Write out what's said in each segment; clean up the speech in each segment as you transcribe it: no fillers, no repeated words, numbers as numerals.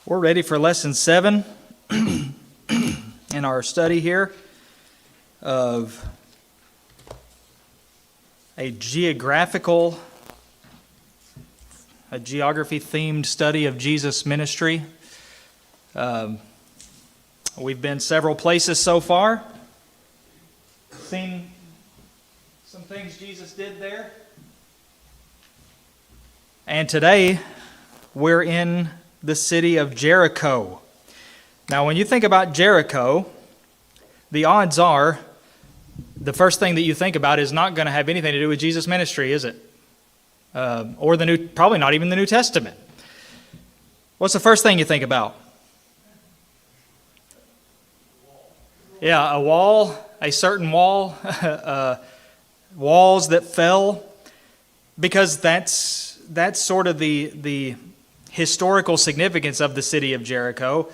We're ready for lesson 7 in our study here of a geography-themed study of Jesus' ministry. We've been several places so far, seen some things Jesus did there. And today, we're in the city of Jericho. Now, when you think about Jericho, the odds are the first thing that you think about is not going to have anything to do with Jesus' ministry, is it? Or probably not even the New Testament. What's the first thing you think about? Yeah, a wall, a certain wall, walls that fell, because that's sort of the historical significance of the city of Jericho.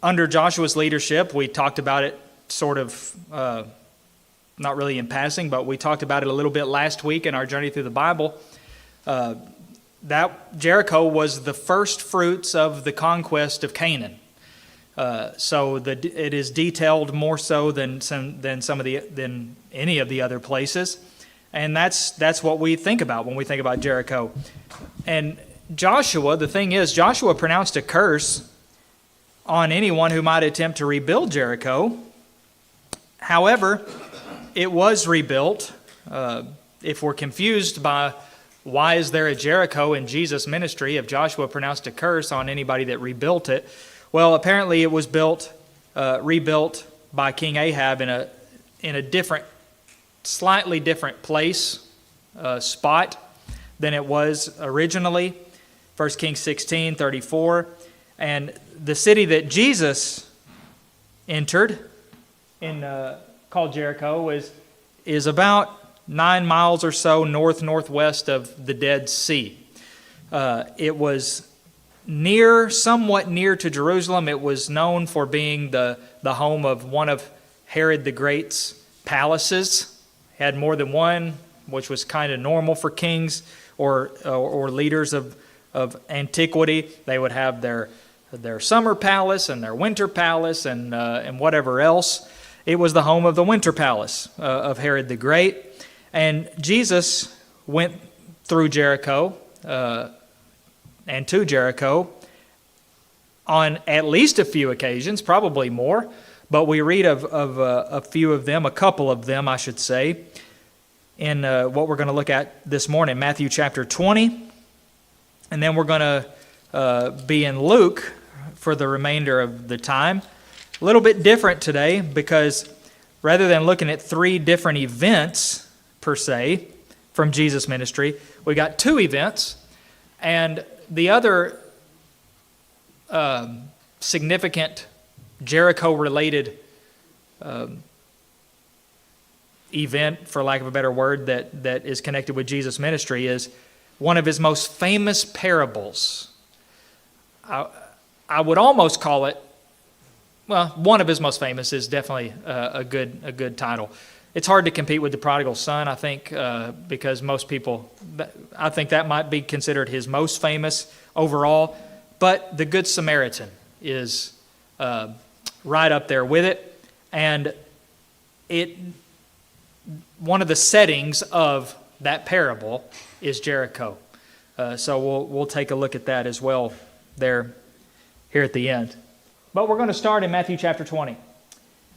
Under Joshua's leadership, we talked about it sort of, not really in passing, but we talked about it a little bit last week in our journey through the Bible. That Jericho was the first fruits of the conquest of Canaan. So it is detailed more so than any of the other places, and that's what we think about when we think about Jericho. And Joshua, the thing is, Joshua pronounced a curse on anyone who might attempt to rebuild Jericho. However, it was rebuilt. If we're confused by why is there a Jericho in Jesus' ministry if Joshua pronounced a curse on anybody that rebuilt it, well, apparently it was rebuilt by King Ahab in a different, slightly different place, spot than it was originally. 1 Kings 16:34. And the city that Jesus entered, called Jericho, is about 9 miles or so northwest of the Dead Sea. It was somewhat near to Jerusalem. It was known for being the home of one of Herod the Great's palaces. It had more than one, which was kind of normal for kings or leaders of antiquity. They would have their summer palace and their winter palace and whatever else. It was the home of the winter palace of Herod the Great. And Jesus went through Jericho and to Jericho on at least a few occasions, probably more, but we read of a few of them, a couple of them, I should say, in what we're going to look at this morning, Matthew chapter 20, and then we're going to be in Luke for the remainder of the time. A little bit different today because rather than looking at 3 different events, per se, from Jesus' ministry, we got 2 events, and the other significant Jericho-related event, for lack of a better word, that is connected with Jesus' ministry is one of his most famous parables. I would almost call it, well, one of his most famous is definitely a good title. It's hard to compete with the prodigal son, I think, because most people, I think that might be considered his most famous overall, but the Good Samaritan is right up there with it, and one of the settings of that parable is Jericho. So we'll take a look at that as well here at the end. But we're going to start in Matthew chapter 20.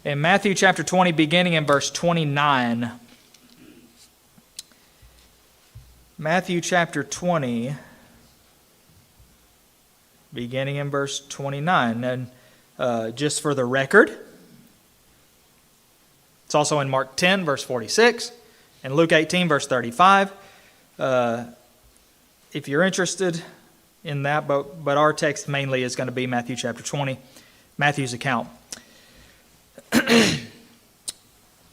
In Matthew chapter 20, beginning in verse 29. Matthew chapter 20, beginning in verse 29. And just for the record, it's also in Mark 10, verse 46, and Luke 18, verse 35. If you're interested in that, but our text mainly is going to be Matthew chapter 20, Matthew's account.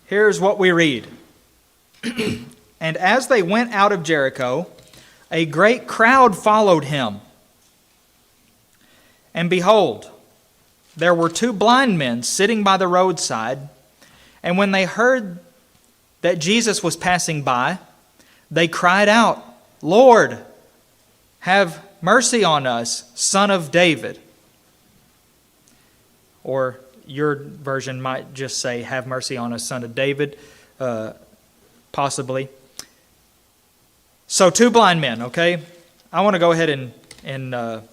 Here's what we read. And as they went out of Jericho, a great crowd followed him. And behold, there were 2 blind men sitting by the roadside. And when they heard that Jesus was passing by, they cried out, "Lord, have mercy on us, Son of David." or your version might just say, have mercy on us, son of David, possibly. So 2 blind men, okay? I want to go ahead and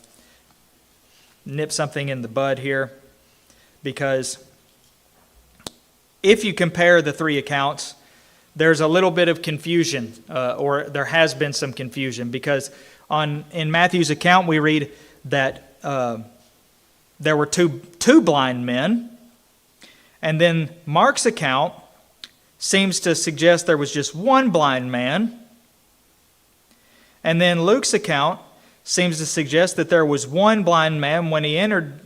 nip something in the bud here, because if you compare the 3 accounts, there's a little bit of confusion, or there has been some confusion, because in Matthew's account we read that there were two blind men, and then Mark's account seems to suggest there was just one blind man, and then Luke's account seems to suggest that there was one blind man when he entered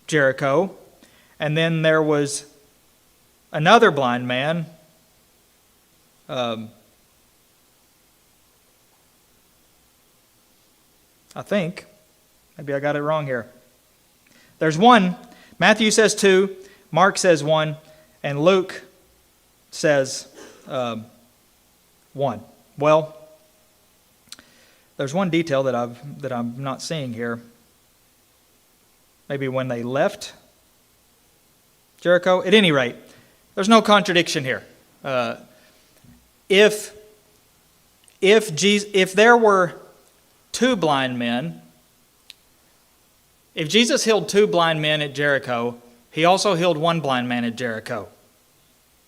Jericho, and then there was another blind man. I think. Maybe I got it wrong here. There's one. Matthew says 2. Mark says 1. And Luke says 1. Well, there's one detail that I'm not seeing here. Maybe when they left Jericho. At any rate, there's no contradiction here. If there were 2 blind men, if Jesus healed 2 blind men at Jericho, he also healed 1 blind man at Jericho.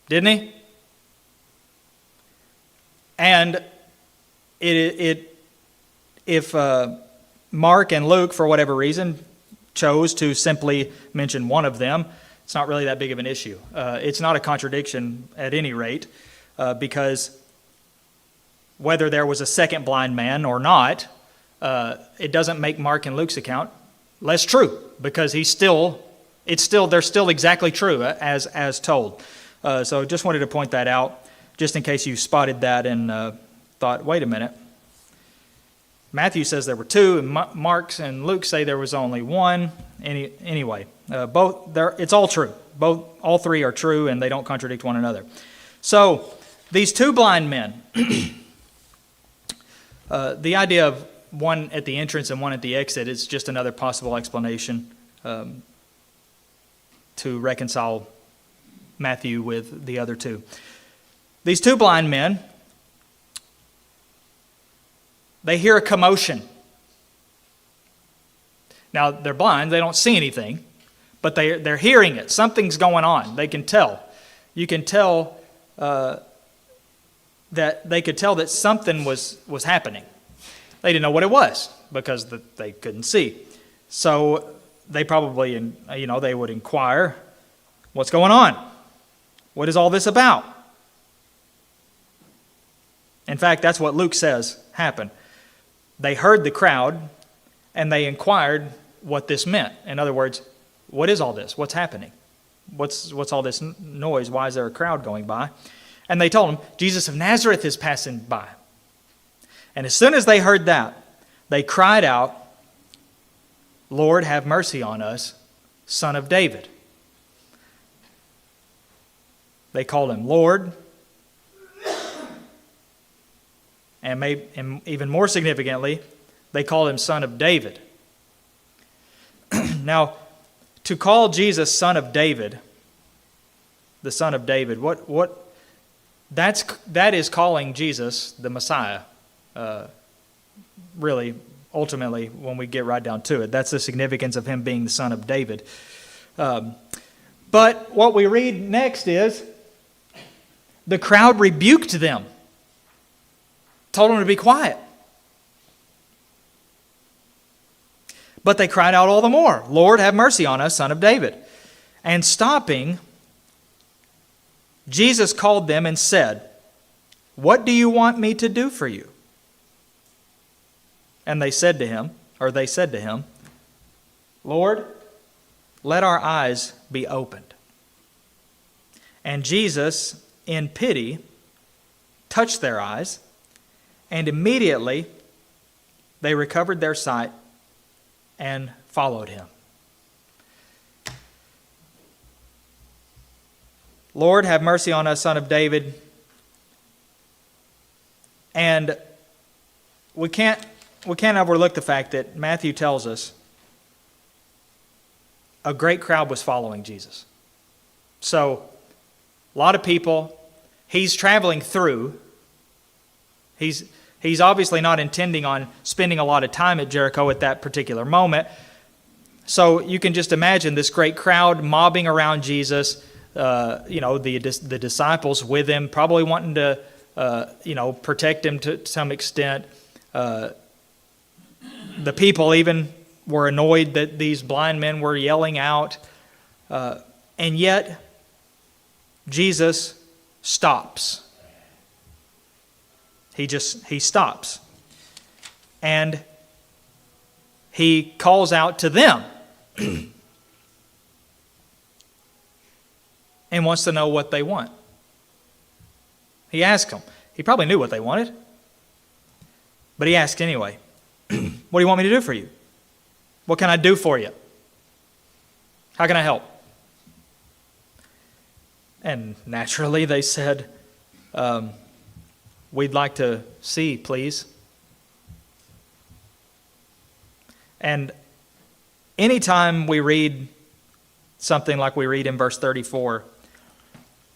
Didn't he? And if Mark and Luke, for whatever reason, chose to simply mention one of them, it's not really that big of an issue. It's not a contradiction at any rate, because whether there was a second blind man or not, it doesn't make Mark and Luke's account less true, because they're still exactly true as told. So just wanted to point that out, just in case you spotted that and thought, wait a minute. Matthew says there were 2, and Mark and Luke say there was only 1. Anyway, it's all true. All 3 are true, and they don't contradict one another. So these 2 blind men, the idea of one at the entrance and one at the exit is just another possible explanation to reconcile Matthew with the other 2. These 2 blind men, they hear a commotion. Now, they're blind, they don't see anything, but they're hearing it. Something's going on. They can tell. You can tell that they could tell that something was happening. They didn't know what it was because they couldn't see. So they probably, they would inquire, what's going on? What is all this about? In fact, that's what Luke says happened. They heard the crowd, and they inquired what this meant. In other words, what is all this? What's happening? What's all this noise? Why is there a crowd going by? And they told him, Jesus of Nazareth is passing by. And as soon as they heard that, they cried out, Lord, have mercy on us, Son of David. They called him Lord. And even more significantly, they called him Son of David. Now, to call Jesus Son of David, the Son of David, that is calling Jesus the Messiah. Really, ultimately, when we get right down to it, that's the significance of him being the Son of David. But what we read next is the crowd rebuked them. Told them to be quiet. But they cried out all the more, Lord, have mercy on us, Son of David. And stopping, Jesus called them and said, what do you want me to do for you? And they said to him, Lord, let our eyes be opened. And Jesus, in pity, touched their eyes, and immediately they recovered their sight and followed him. Lord, have mercy on us, Son of David. And we can't overlook the fact that Matthew tells us a great crowd was following Jesus. So, a lot of people, he's traveling through. He's obviously not intending on spending a lot of time at Jericho at that particular moment. So you can just imagine this great crowd mobbing around Jesus, the disciples with him, probably wanting to, protect him to some extent. The people even were annoyed that these blind men were yelling out. And yet, Jesus stops. He stops. And he calls out to them and wants to know what they want. He asked them. He probably knew what they wanted, but he asked anyway. What do you want me to do for you? What can I do for you? How can I help? And naturally they said, we'd like to see, please. And anytime we read something like we read in verse 34,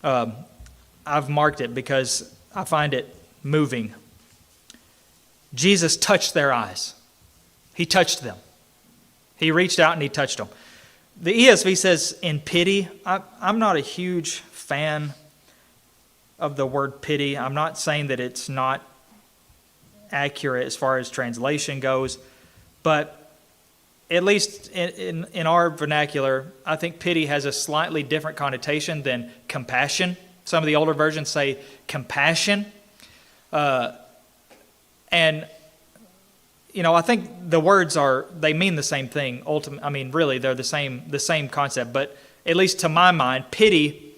I've marked it because I find it moving. Jesus touched their eyes. He touched them. He reached out and he touched them. The ESV says in pity. I'm not a huge fan of the word pity. I'm not saying that it's not accurate as far as translation goes, but at least in our vernacular, I think pity has a slightly different connotation than compassion. Some of the older versions say compassion. And, I think the words they mean the same thing. Really, they're the same concept. But at least to my mind, pity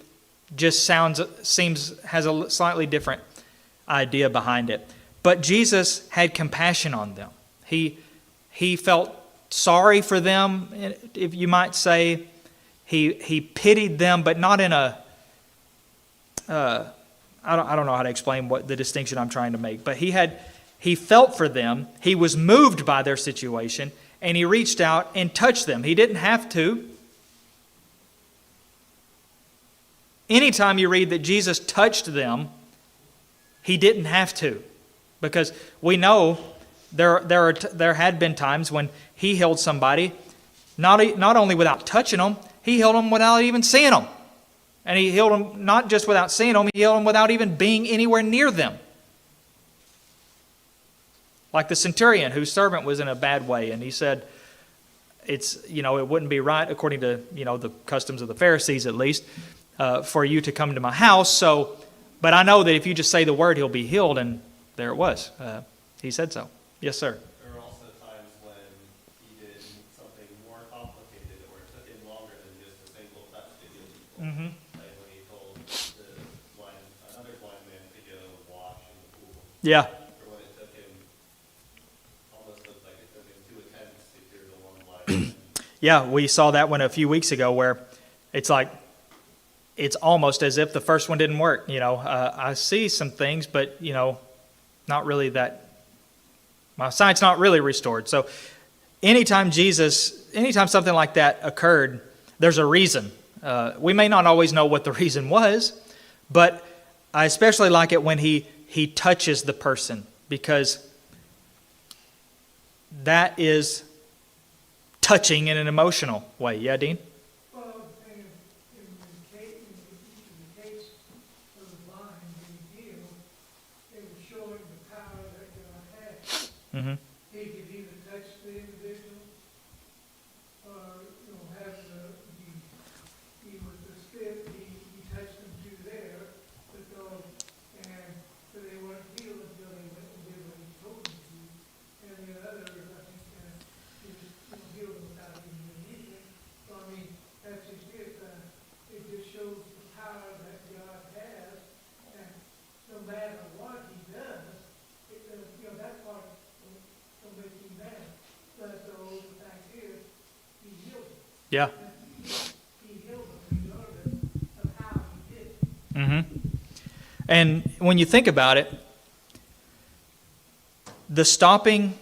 just has a slightly different idea behind it. But Jesus had compassion on them. He felt sorry for them, if you might say. He pitied them, but not in a I don't know how to explain what the distinction I'm trying to make, but he felt for them, he was moved by their situation, and he reached out and touched them. He didn't have to. Anytime you read that Jesus touched them, he didn't have to, because we know there had been times when he healed somebody, not only without touching them, he healed them without even seeing them. And he healed them not just without seeing them, he healed them without even being anywhere near them. Like the centurion whose servant was in a bad way, and he said, it wouldn't be right, according to, the customs of the Pharisees at least, for you to come to my house. But I know that if you just say the word, he'll be healed. And there it was. He said so. Yes, sir. There were also times when he did something more complicated, or it took him longer than just a single touch to heal people. Mm-hmm. Like when he told another blind man to go wash in the pool. Yeah. Or when it took him, almost looked like it took him 2 attempts to cure the one blind man. Yeah, we saw that one a few weeks ago where it's like, it's almost as if the first one didn't work. I see some things, but, not really that. My sight's not really restored. So anytime something like that occurred, there's a reason. We may not always know what the reason was, but I especially like it when he touches the person, because that is touching in an emotional way. Yeah, Dean? Mm-hmm. He could either touch the individual or have he was the stiff, he touched them through there, and so they weren't healed until they went and did what he told them to. And the other, I think, he just healed them without even doing anything. So that's just it. It just shows the power that God has, and no matter what he does, that part will make him mad. But the fact is, he healed him. Yeah. He healed him regardless of how he did it. Mm-hmm. And when you think about it, the stopping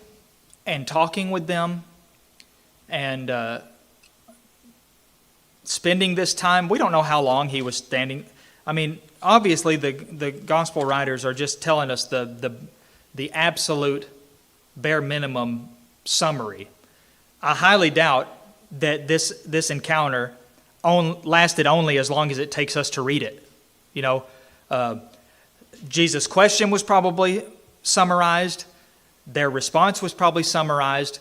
and talking with them and spending this time. We don't know how long he was standing. I mean, obviously the gospel writers are just telling us the absolute bare minimum summary. I highly doubt that this encounter lasted only as long as it takes us to read it. You know, Jesus' question was probably summarized. Their response was probably summarized.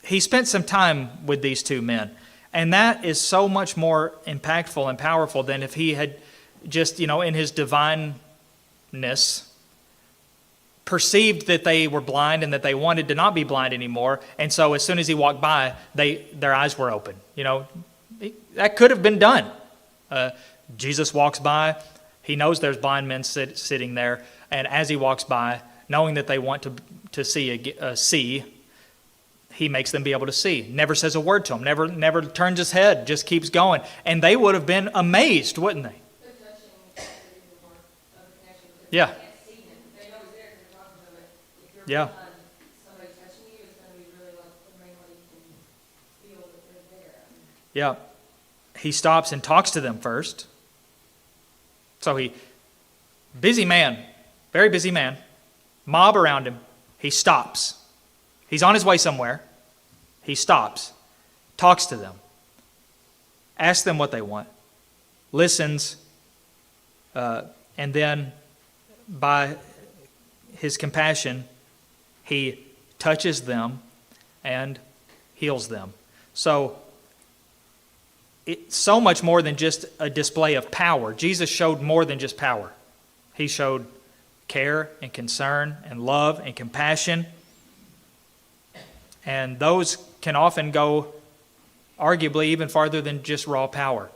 He spent some time with these two men. And that is so much more impactful and powerful than if he had just, in his divineness, perceived that they were blind and that they wanted to not be blind anymore. And so as soon as he walked by, their eyes were open. That could have been done. Jesus walks by. He knows there's blind men sitting there. And as he walks by, knowing that they want to see, he makes them be able to see. Never says a word to them. Never turns his head. Just keeps going. And they would have been amazed, wouldn't they? Yeah. Yeah. Yeah. He stops and talks to them first. So busy man, very busy man, mob around him. He stops. He's on his way somewhere. He stops, talks to them, asks them what they want, listens, and then by his compassion, he touches them and heals them. So it's so much more than just a display of power. Jesus showed more than just power. He showed care and concern and love and compassion. And those can often go arguably even farther than just raw power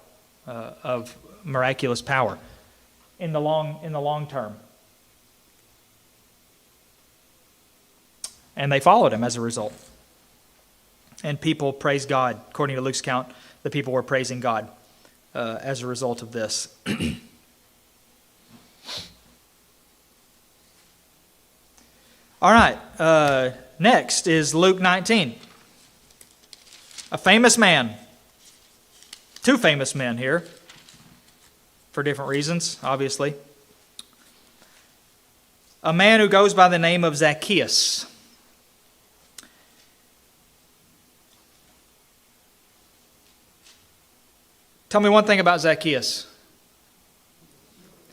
of miraculous power in the long term. And they followed him as a result. And people praised God. According to Luke's account, the people were praising God as a result of this. All right. Next is Luke 19. A famous man. Two famous men here. For different reasons, obviously. A man who goes by the name of Zacchaeus. Tell me one thing about Zacchaeus.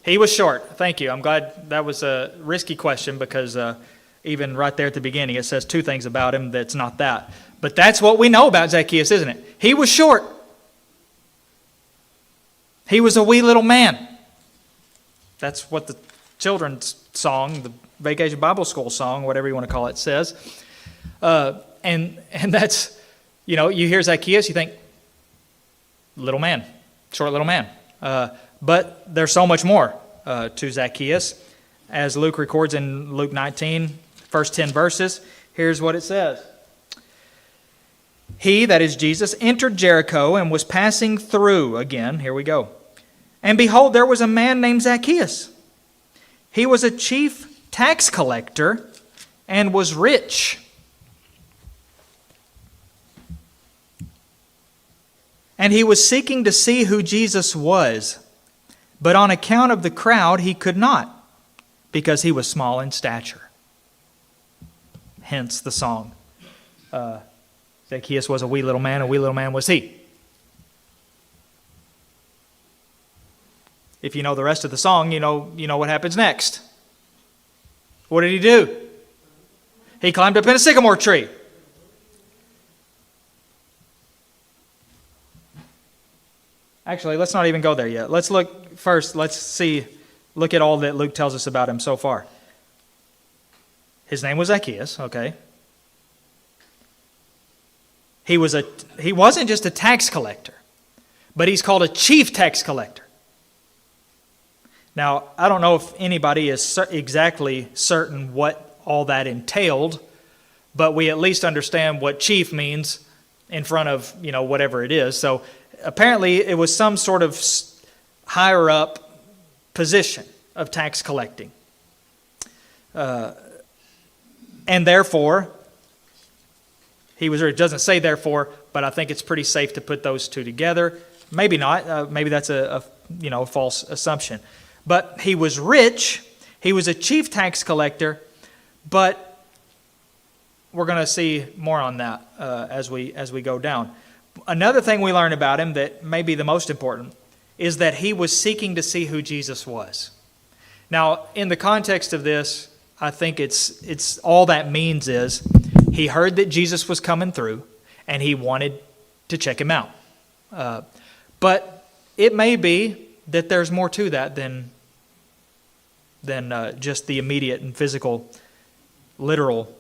He was short. Thank you. I'm glad that was a risky question because even right there at the beginning it says two things about him that's not that. But that's what we know about Zacchaeus, isn't it? He was short. He was a wee little man. That's what the children's song, the Vacation Bible School song, whatever you want to call it, says. And that's, you hear Zacchaeus, you think, little man, short little man. But there's so much more to Zacchaeus. As Luke records in Luke 19, first 10 verses, here's what it says. He, that is Jesus, entered Jericho and was passing through. Again, here we go. And behold, there was a man named Zacchaeus. He was a chief tax collector and was rich. And he was seeking to see who Jesus was. But on account of the crowd, he could not, because he was small in stature. Hence the song. Zacchaeus was a wee little man was he. If you know the rest of the song, you know what happens next. What did he do? He climbed up in a sycamore tree. Actually, let's not even go there yet. Let's look first. Look at all that Luke tells us about him so far. His name was Zacchaeus, okay? He wasn't just a tax collector, but he's called a chief tax collector. Now, I don't know if anybody is exactly certain what all that entailed, but we at least understand what chief means in front of, whatever it is. So apparently it was some sort of higher up position of tax collecting. And therefore, he was rich. It doesn't say therefore, but I think it's pretty safe to put those two together. Maybe not. Maybe that's a false assumption. But he was rich. He was a chief tax collector. But we're going to see more on that as we go down. Another thing we learn about him that may be the most important is that he was seeking to see who Jesus was. Now, in the context of this, I think it's all that means is he heard that Jesus was coming through, and he wanted to check him out. But it may be that there's more to that than just the immediate and physical, literal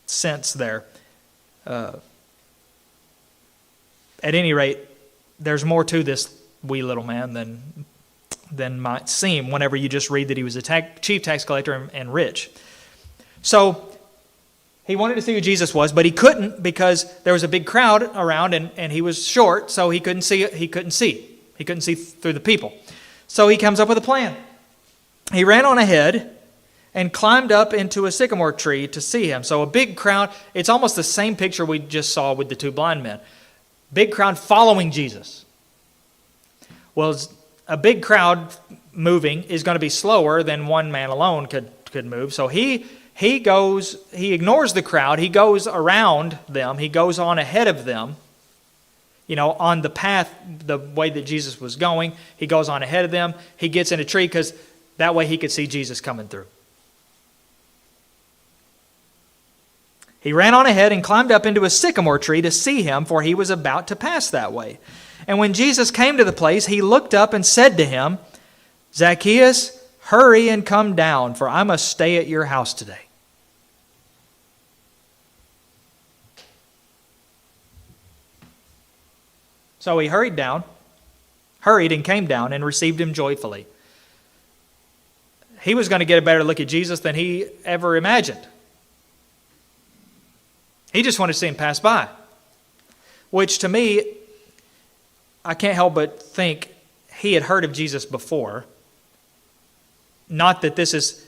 sense there. At any rate, there's more to this wee little man than might seem whenever you just read that he was a chief tax collector and rich. So he wanted to see who Jesus was, but he couldn't because there was a big crowd around and he was short, so he couldn't see. He couldn't see through the people. So he comes up with a plan. He ran on ahead and climbed up into a sycamore tree to see him. So a big crowd. It's almost the same picture we just saw with the two blind men. Big crowd following Jesus. Well, a big crowd moving is going to be slower than one man alone could move. So he ignores the crowd. He goes around them. He goes on ahead of them. On the path, the way that Jesus was going, he goes on ahead of them. He gets in a tree because that way he could see Jesus coming through. He ran on ahead and climbed up into a sycamore tree to see him, for he was about to pass that way. And when Jesus came to the place, he looked up and said to him, Zacchaeus, hurry and come down, for I must stay at your house today. So he hurried and came down and received him joyfully. He was going to get a better look at Jesus than he ever imagined. He just wanted to see him pass by. Which to me, I can't help but think he had heard of Jesus before. Not that this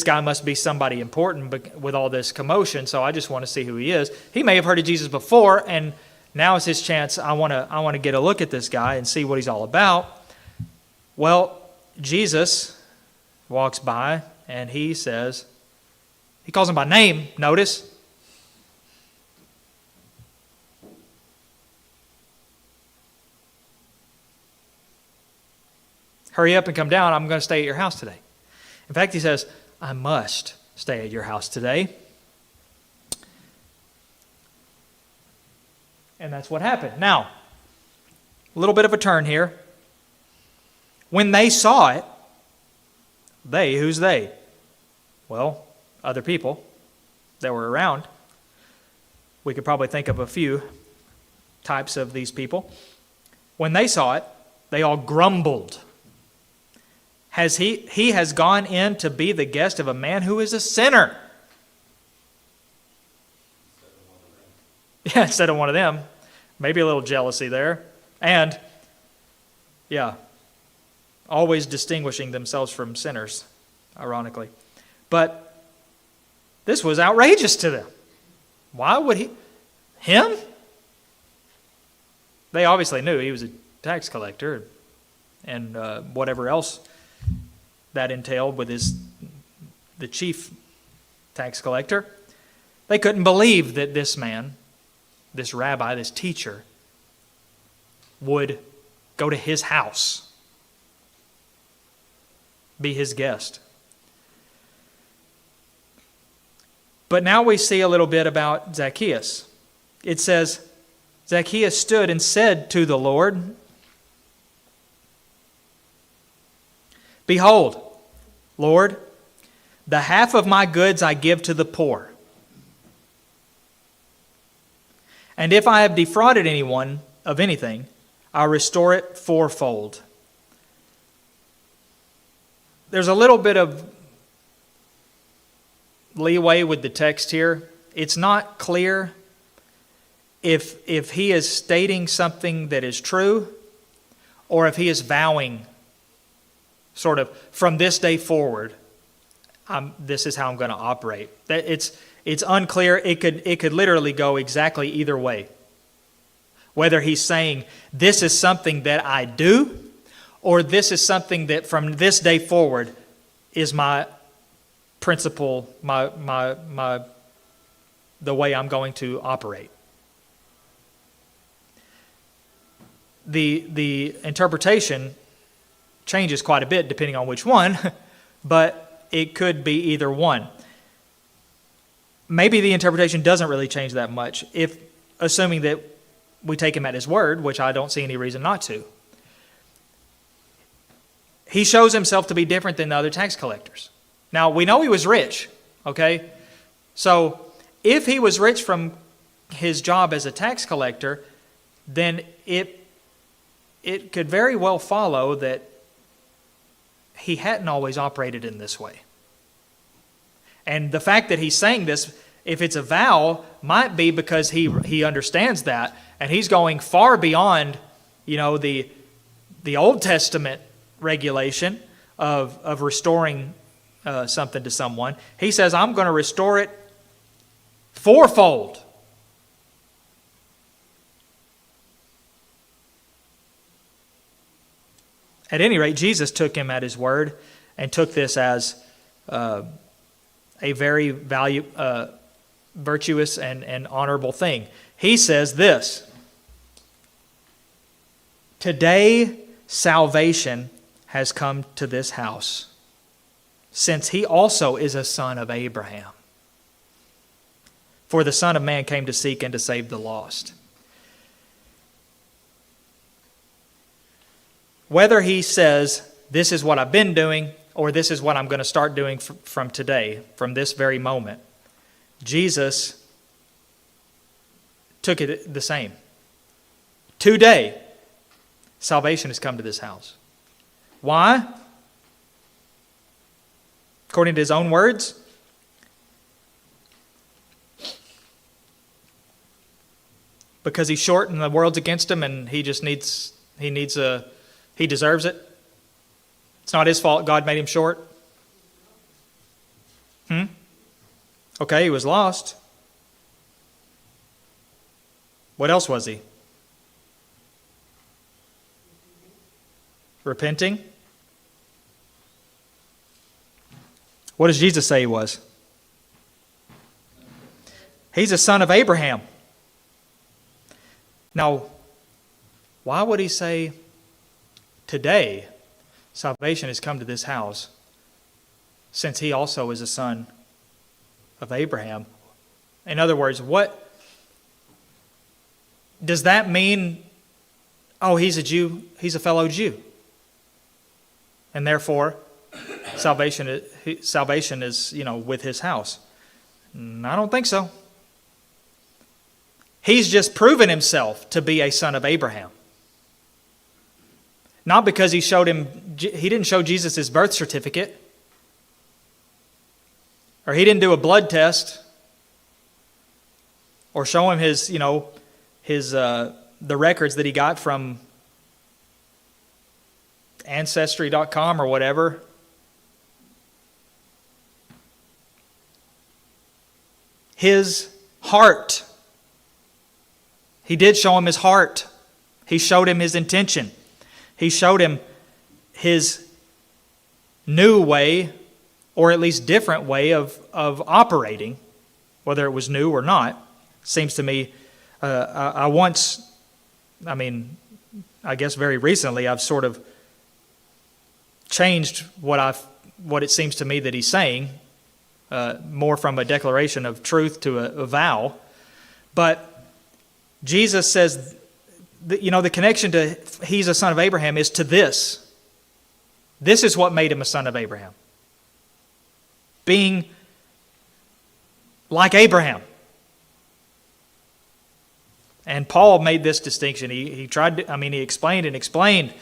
guy must be somebody important with all this commotion, so I just want to see who he is. He may have heard of Jesus before, and now is his chance. I want to get a look at this guy and see what he's all about. Well, Jesus walks by, and he calls him by name, notice. Hurry up and come down. I'm going to stay at your house today. In fact, he says, I must stay at your house today. And that's what happened. Now, a little bit of a turn here. When they saw it, who's they? Well, other people that were around. We could probably think of a few types of these people. When they saw it, they all grumbled. He has gone in to be the guest of a man who is a sinner. Yeah, instead of one of them. Maybe a little jealousy there. And, always distinguishing themselves from sinners, ironically. But this was outrageous to them. Why would him? They obviously knew he was a tax collector and whatever else that entailed with the chief tax collector. They couldn't believe that this man, this rabbi, this teacher, would go to his house, be his guest. But now we see a little bit about Zacchaeus. It says, Zacchaeus stood and said to the Lord, Behold, Lord, the half of my goods I give to the poor. And if I have defrauded anyone of anything, I'll restore it fourfold. There's a little bit of leeway with the text here. It's not clear if he is stating something that is true or if he is vowing sort of from this day forward, this is how I'm going to operate. It's It's unclear. It could literally go exactly either way. Whether he's saying, this is something that I do, or this is something that from this day forward is my principle, the way I'm going to operate. The interpretation changes quite a bit depending on which one, but it could be either one. Maybe the interpretation doesn't really change that much, if assuming that we take him at his word, which I don't see any reason not to. He shows himself to be different than the other tax collectors. Now, we know he was rich, okay? So, if he was rich from his job as a tax collector, then it could very well follow that he hadn't always operated in this way. And the fact that he's saying this, if it's a vow, might be because he understands that, and he's going far beyond, the Old Testament regulation of restoring something to someone. He says, I'm going to restore it fourfold. At any rate, Jesus took him at his word and took this as a very virtuous and honorable thing. He says this, today salvation has come to this house, since he also is a son of Abraham. For the Son of Man came to seek and to save the lost. Whether he says, this is what I've been doing, or this is what I'm going to start doing from today, from this very moment, Jesus took it the same. Today, salvation has come to this house. Why? According to his own words, because he's short and the world's against him, and he deserves it. It's not his fault God made him short. Okay, he was lost. What else was he? Repenting. What does Jesus say he was? He's a son of Abraham. Now, why would he say, today salvation has come to this house, since he also is a son of Abraham? In other words, what does that mean? Oh, he's a Jew, he's a fellow Jew, and therefore salvation is with his house. I don't think so. He's just proven himself to be a son of Abraham. Not because he didn't show Jesus his birth certificate, or he didn't do a blood test, or show him his the records that he got from Ancestry.com or whatever. His heart. He did show him his heart. He showed him his intention. He showed him his new way, or at least different way of operating, whether it was new or not. Seems to me, I guess very recently, I've sort of changed what it seems to me that he's saying, more from a declaration of truth to a vow. But Jesus says, the connection to he's a son of Abraham is to this. This is what made him a son of Abraham. Being like Abraham. And Paul made this distinction. He explained.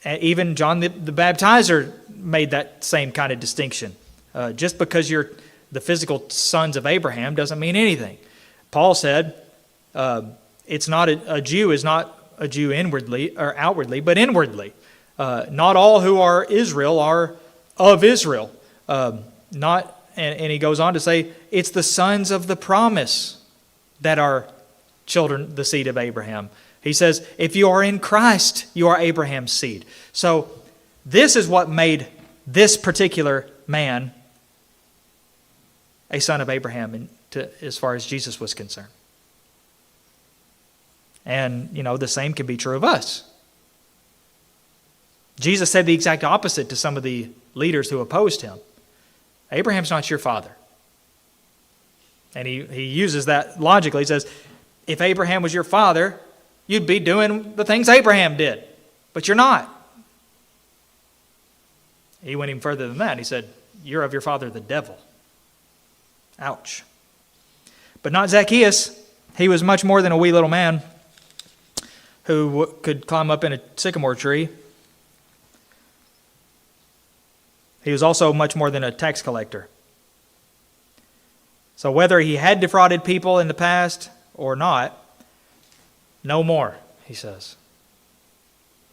Even John the Baptizer made that same kind of distinction. Just because you're the physical sons of Abraham doesn't mean anything. Paul said, it's not a Jew is not a Jew inwardly or outwardly, but inwardly. Not all who are Israel are of Israel. Not and he goes on to say, it's the sons of the promise that are children, the seed of Abraham. He says, if you are in Christ, you are Abraham's seed. So this is what made this particular man a son of Abraham as far as Jesus was concerned. And, the same can be true of us. Jesus said the exact opposite to some of the leaders who opposed him. Abraham's not your father. And he uses that logically. He says, if Abraham was your father, you'd be doing the things Abraham did. But you're not. He went even further than that. He said, you're of your father, the devil. Ouch. But not Zacchaeus. He was much more than a wee little man who could climb up in a sycamore tree. He was also much more than a tax collector. So whether he had defrauded people in the past or not, no more, he says.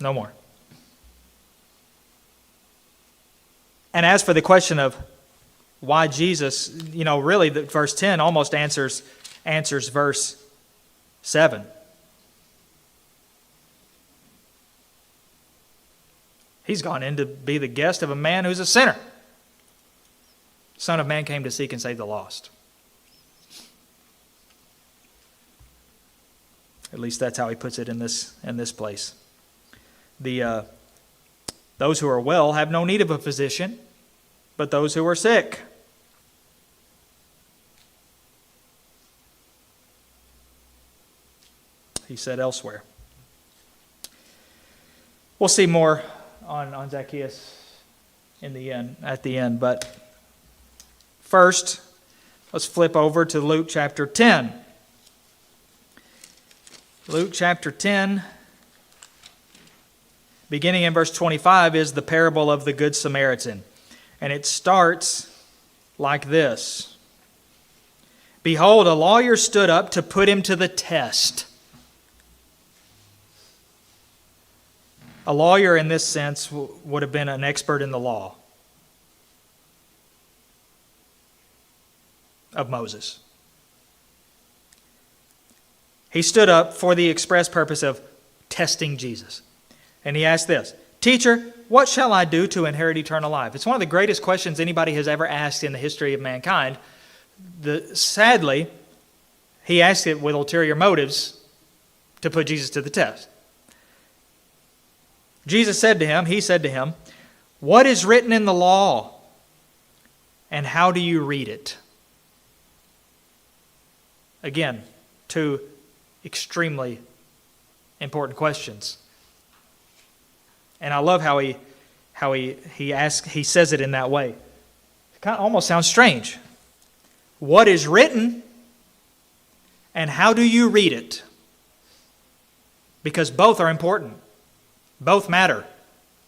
No more. And as for the question of why Jesus, really verse 10 almost answers verse 7. He's gone in to be the guest of a man who's a sinner. Son of Man came to seek and save the lost. At least that's how he puts it in this place. Those who are well have no need of a physician, but those who are sick. He said elsewhere. We'll see more on Zacchaeus at the end. But first, let's flip over to Luke chapter 10. Luke chapter 10, beginning in verse 25, is the parable of the Good Samaritan. And it starts like this. Behold, a lawyer stood up to put him to the test. A lawyer in this sense would have been an expert in the law of Moses. He stood up for the express purpose of testing Jesus. And he asked this, Teacher, what shall I do to inherit eternal life? It's one of the greatest questions anybody has ever asked in the history of mankind. Sadly, he asked it with ulterior motives to put Jesus to the test. He said to him, what is written in the law, and how do you read it? Again, two extremely important questions. And I love how he says it in that way. It kind of almost sounds strange. What is written, and how do you read it? Because both are important. Both matter.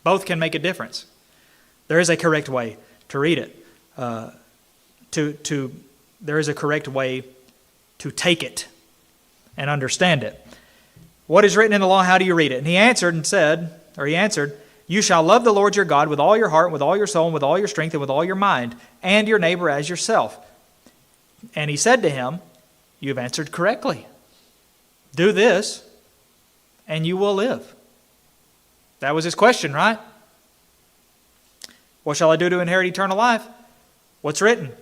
Both can make a difference. There is a correct way to read it. There is a correct way to take it and understand it. What is written in the law? How do you read it? And he answered, you shall love the Lord your God with all your heart, with all your soul, and with all your strength, and with all your mind, and your neighbor as yourself. And he said to him, you have answered correctly. Do this, and you will live. That was his question, right? What shall I do to inherit eternal life? What's written?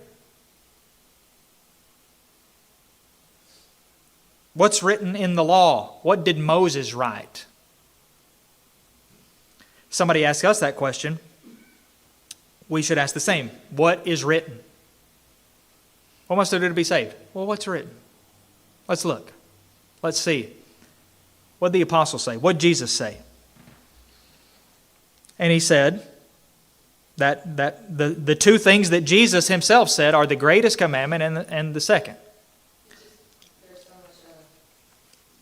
What's written in the law? What did Moses write? Somebody asked us that question. We should ask the same. What is written? What must I do to be saved? Well, what's written? Let's look. Let's see. What did the apostles say? What did Jesus say? And he said that the two things that Jesus himself said are the greatest commandment and the second. There's so much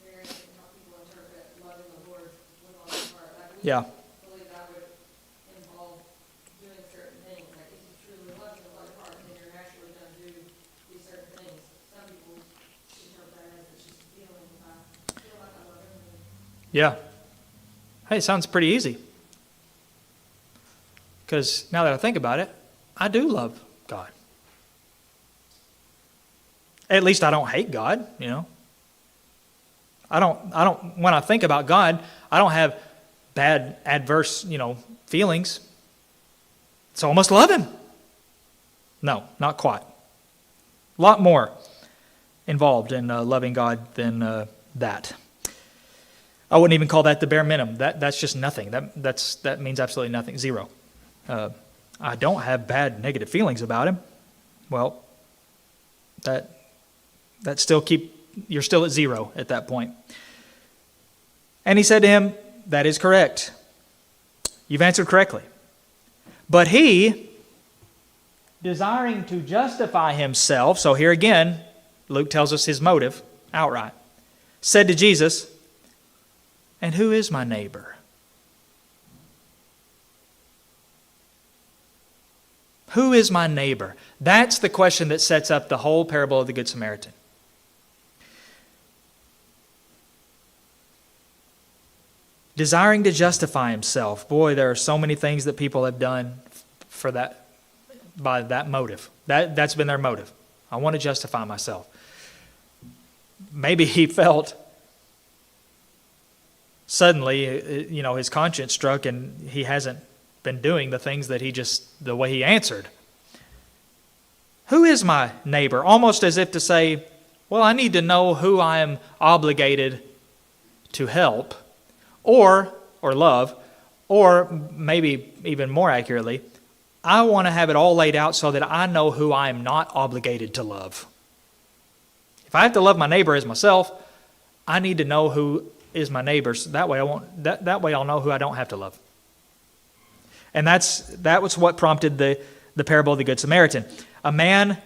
variance in how people interpret loving the Lord with all their heart. Like, we Yeah. believe that would involve doing certain things. Like if you truly love him with all your heart, then you're naturally going to do these certain things. Some people interpret that as it's just feeling. I feel like I love him. Yeah. Hey, sounds pretty easy. Because now that I think about it, I do love God. At least I don't hate God, you know. When I think about God, I don't have bad, adverse, feelings. So I must love him. No, not quite. A lot more involved in loving God than that. I wouldn't even call that the bare minimum. That's just nothing. That means absolutely nothing. Zero. I don't have bad, negative feelings about him. Well, you're still at zero at that point. And he said to him, that is correct. You've answered correctly. But he, desiring to justify himself, so here again, Luke tells us his motive outright, said to Jesus, and who is my neighbor? Who is my neighbor? That's the question that sets up the whole parable of the Good Samaritan. Desiring to justify himself. Boy, there are so many things that people have done for that, by that motive. That's been their motive. I want to justify myself. Maybe he felt suddenly, his conscience struck and he hasn't been doing the things that the way he answered. Who is my neighbor? Almost as if to say, well, I need to know who I am obligated to help or love, or maybe even more accurately, I want to have it all laid out so that I know who I am not obligated to love. If I have to love my neighbor as myself, I need to know who is my neighbor. So that way I'll know who I don't have to love. And that was what prompted the parable of the Good Samaritan. A man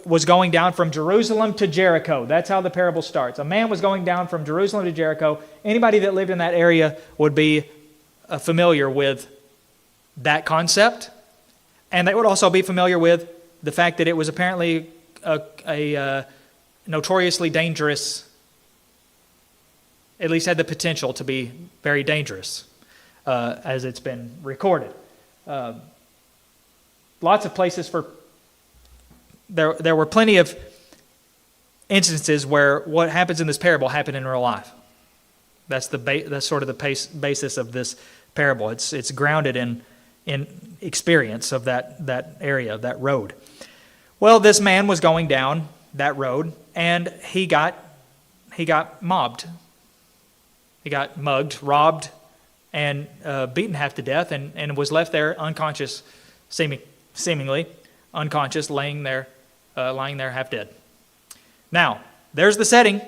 was going down from Jerusalem to Jericho. That's how the parable starts. A man was going down from Jerusalem to Jericho. Anybody that lived in that area would be familiar with that concept. And they would also be familiar with the fact that it was apparently a notoriously dangerous, at least had the potential to be very dangerous, as it's been recorded. Lots of places there were plenty of instances where what happens in this parable happened in real life. That's sort of the basis of this parable. It's grounded in experience of that area, of that road. Well, this man was going down that road, and he got mobbed. He got mugged, robbed, and beaten half to death, and was left there unconscious, seemingly unconscious, laying there half dead. Now, there's the setting.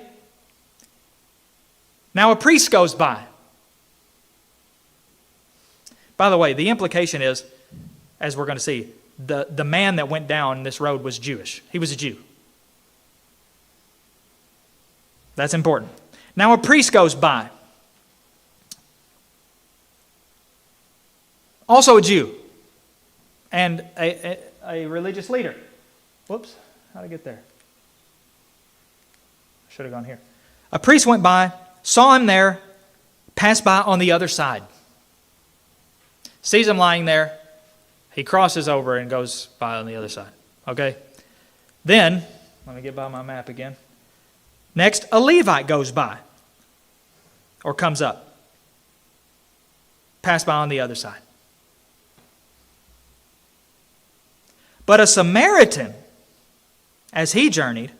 Now a priest goes by. By the way, the implication is, as we're going to see, the man that went down this road was Jewish. He was a Jew. That's important. Now a priest goes by. Also a Jew. And a religious leader. Whoops, how'd I get there? I should have gone here. A priest went by, saw him there, passed by on the other side. Sees him lying there. He crosses over and goes by on the other side. Okay? Then, let me get by my map again. Next, a Levite goes by. Or comes up. Passed by on the other side. But a Samaritan, as he journeyed,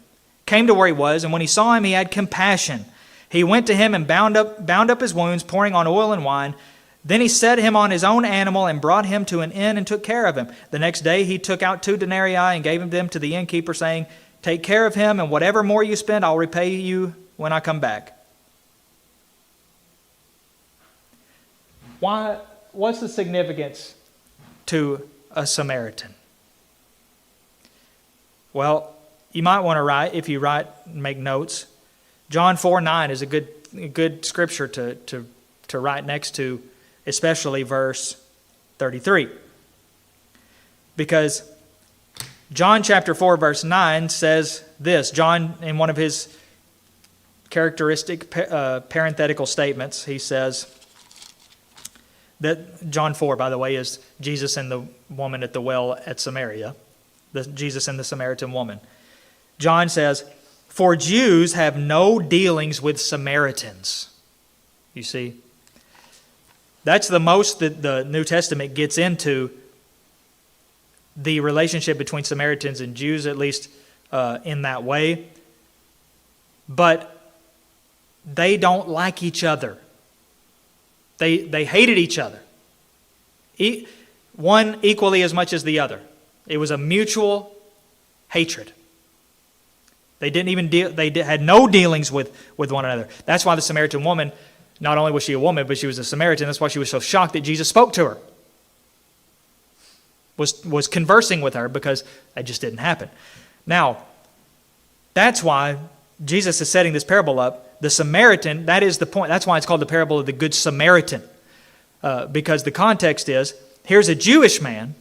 came to where he was, and when he saw him, he had compassion. He went to him and bound up his wounds, pouring on oil and wine. Then he set him on his own animal and brought him to an inn and took care of him. The next day he took out 2 denarii and gave them to the innkeeper, saying, "Take care of him, and whatever more you spend, I'll repay you when I come back." What's the significance to a Samaritan? Well, you might want to write, if you make notes. John 4:9 is a good scripture to write next to, especially verse 33. Because John chapter 4 verse 9 says this. John, in one of his characteristic parenthetical statements, he says that John 4, by the way, is Jesus and the woman at the well at Samaria. Jesus and the Samaritan woman. John says, "For Jews have no dealings with Samaritans." You see? That's the most that the New Testament gets into the relationship between Samaritans and Jews, at least in that way. But they don't like each other. They hated each other. One equally as much as the other. It was a mutual hatred. They didn't even had no dealings with one another. That's why the Samaritan woman, not only was she a woman, but she was a Samaritan. That's why she was so shocked that Jesus spoke to her. Was conversing with her, because it just didn't happen. Now, that's why Jesus is setting this parable up. The Samaritan, that is the point. That's why it's called the parable of the Good Samaritan. Because the context is, here's a Jewish man.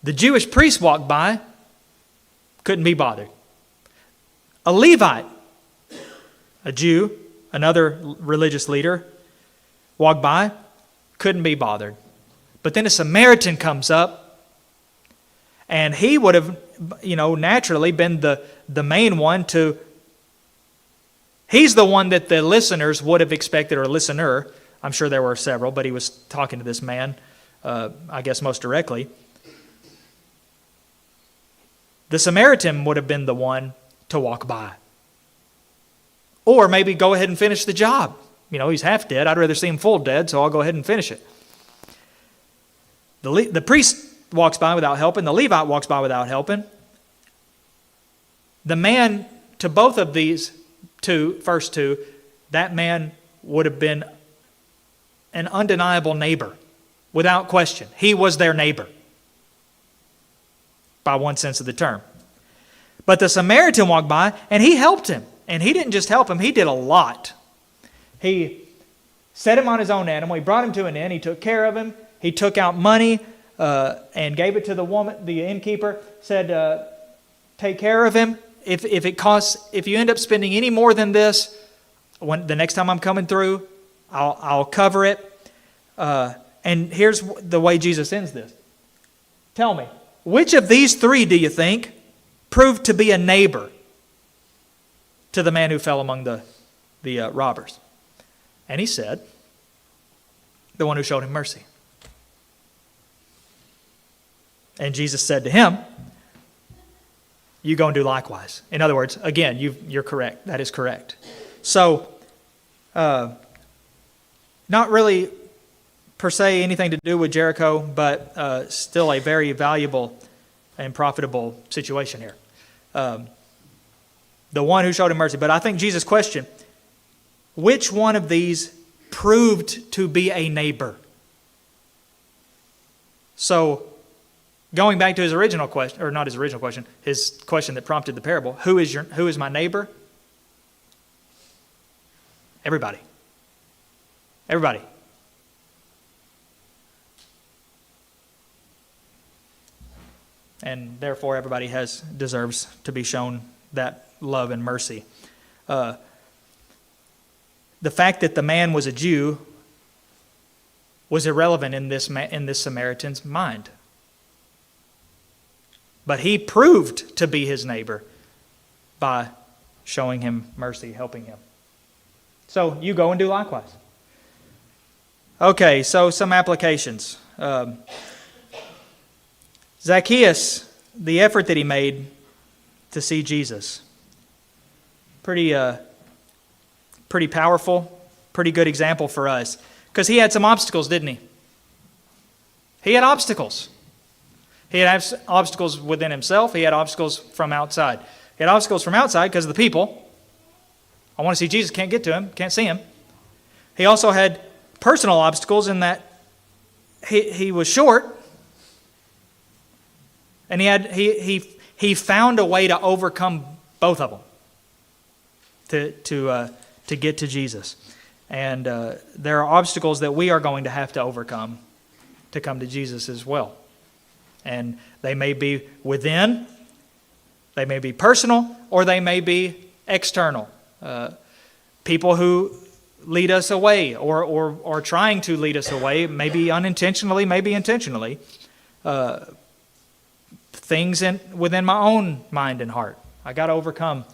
The Jewish priest walked by, couldn't be bothered. A Levite, a Jew, another religious leader, walked by, couldn't be bothered. But then a Samaritan comes up, and he would have, naturally been the main one to. He's the one that the listeners would have expected, or listener. I'm sure there were several, but he was talking to this man, I guess most directly. The Samaritan would have been the one to walk by. Or maybe go ahead and finish the job. He's half dead. I'd rather see him full dead, so I'll go ahead and finish it. The priest walks by without helping. The Levite walks by without helping. The man, to both of these first two, that man would have been an undeniable neighbor, without question. He was their neighbor, by one sense of the term. But the Samaritan walked by, and he helped him. And he didn't just help him, he did a lot. He set him on his own animal. He brought him to an inn. He took care of him. He took out money and gave it to the woman, the innkeeper, said, take care of him. If you end up spending any more than this, the next time I'm coming through, I'll cover it. And here's the way Jesus ends this. Tell me, which of these three do you think proved to be a neighbor to the man who fell among the robbers? And he said, the one who showed him mercy. And Jesus said to him, you go and do likewise. In other words, again, you're correct. That is correct. So, not really per se anything to do with Jericho, but still a very valuable and profitable situation here. The one who showed him mercy. But I think Jesus' question, which one of these proved to be a neighbor? So, going back to his original question, or not his original question, his question that prompted the parable, who is my neighbor? Everybody. Everybody. And therefore everybody deserves to be shown that love and mercy. The fact that the man was a Jew was irrelevant in this Samaritan's mind. But he proved to be his neighbor by showing him mercy, helping him. So you go and do likewise. Okay, so some applications. Zacchaeus, the effort that he made to see Jesus. Pretty powerful, pretty good example for us. Because he had some obstacles, didn't he? He had obstacles. He had obstacles within himself. He had obstacles from outside. He had obstacles from outside because of the people. I want to see Jesus, can't get to him, can't see him. He also had personal obstacles in that he was short. And he found a way to overcome both of them to get to Jesus. And there are obstacles that we are going to have to overcome to come to Jesus as well. And they may be within, they may be personal, or they may be external. People who lead us away or trying to lead us away, maybe unintentionally, maybe intentionally. Things within my own mind and heart I got to overcome,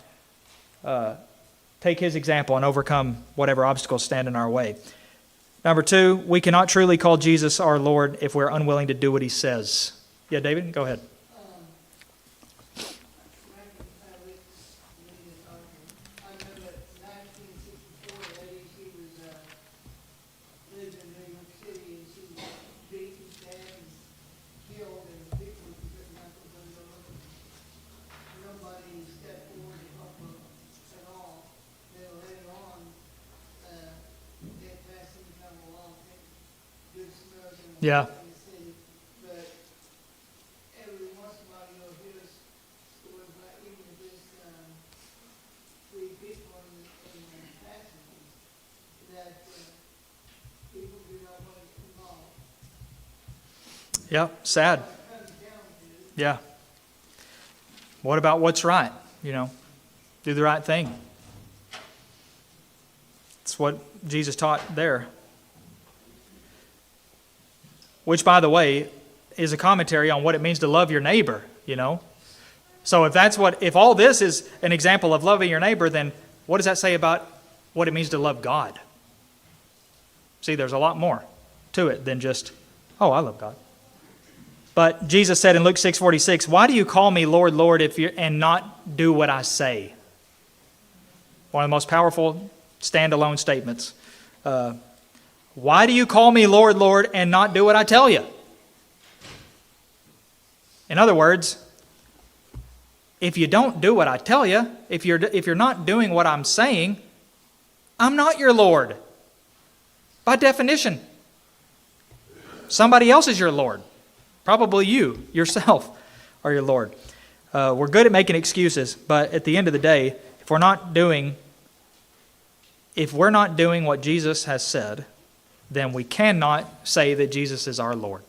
take his example and overcome whatever obstacles stand in our way. Number 2, we cannot truly call Jesus our Lord if we're unwilling to do what he says. Yeah, David, go ahead. I know that 1964 lady, she was, lived in New York City, and she was beaten, stabbed, and killed, and people were putting knuckles under her. Nobody stepped forward to help her at all. Then later on, they passed him to come along, and good Samaritan Yeah. in the city. But every once in a while, you'll hear stories like even if it's, three people in the passage, that, people do not want to get involved. Yeah, sad. Comes down to, Yeah. What about what's right? Do the right thing. That's what Jesus taught there. Which, by the way, is a commentary on what it means to love your neighbor, So if all this is an example of loving your neighbor, then what does that say about what it means to love God? See, there's a lot more to it than just, oh, I love God. But Jesus said in Luke 6:46, why do you call me Lord, Lord, and not do what I say? One of the most powerful standalone statements. Why do you call me Lord, Lord, and not do what I tell you? In other words, if you don't do what I tell you, if you're not doing what I'm saying, I'm not your Lord. By definition. Somebody else is your Lord. Probably you, yourself, are your Lord. We're good at making excuses, but at the end of the day, if we're not doing what Jesus has said, then we cannot say that Jesus is our Lord.